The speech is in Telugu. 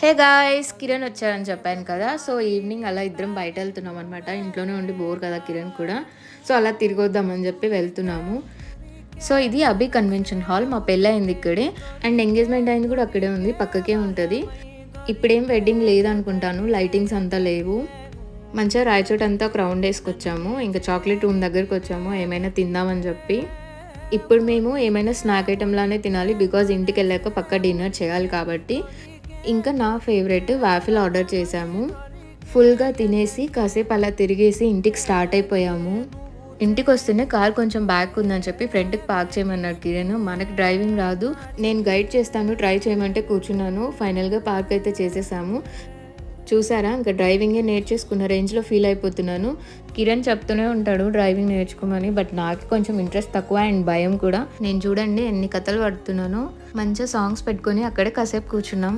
హే గాయ్స్, కిరణ్ వచ్చారని చెప్పాను కదా. సో ఈవినింగ్ అలా ఇద్దరం బయట వెళ్తున్నాం అనమాట. ఇంట్లోనే ఉండి బోర్ కదా కిరణ్ కూడా. సో అలా తిరిగొద్దామని చెప్పి వెళ్తున్నాము. సో ఇది అభి కన్వెన్షన్ హాల్. మా పెళ్ళి అయింది ఇక్కడే అండ్ ఎంగేజ్మెంట్ అయింది కూడా అక్కడే ఉంది, పక్కకే ఉంటుంది. ఇప్పుడేం వెడ్డింగ్ లేదనుకుంటాను, లైటింగ్స్ అంతా లేవు. మంచిగా రాయచోట అంతా క్రౌండ్ వేసుకొచ్చాము. ఇంకా చాక్లెట్ రూమ్ దగ్గరికి వచ్చాము ఏమైనా తిందామని చెప్పి. ఇప్పుడు మేము ఏమైనా స్నాక్ ఐటెంలానే తినాలి, బికాజ్ ఇంటికి వెళ్ళాక పక్క డిన్నర్ చేయాలి కాబట్టి. ఇంకా నా ఫేవరెట్ వాఫిల్ ఆర్డర్ చేశాము. ఫుల్గా తినేసి కాసేపు అలా తిరిగేసి ఇంటికి స్టార్ట్ అయిపోయాము. ఇంటికి వస్తేనే కార్ కొంచెం బ్యాక్ ఉందని చెప్పి ఫ్రంట్కి పార్క్ చేయమన్నాడు కిరణ్. మనకు డ్రైవింగ్ రాదు, నేను గైడ్ చేస్తాను ట్రై చేయమంటే కూర్చున్నాను. ఫైనల్గా పార్క్ అయితే చేసేసాము. చూసారా, ఇంకా డ్రైవింగే నేర్చేసుకున్న రేంజ్లో ఫీల్ అయిపోతున్నాను. కిరణ్ చెప్తూనే ఉంటాడు డ్రైవింగ్ నేర్చుకోమని, బట్ నాకు కొంచెం ఇంట్రెస్ట్ తక్కువ అండ్ భయం కూడా. నేను చూడండి ఎన్ని కథలు పడుతున్నానో. మంచిగా సాంగ్స్ పెట్టుకొని అక్కడే కాసేపు కూర్చున్నాం.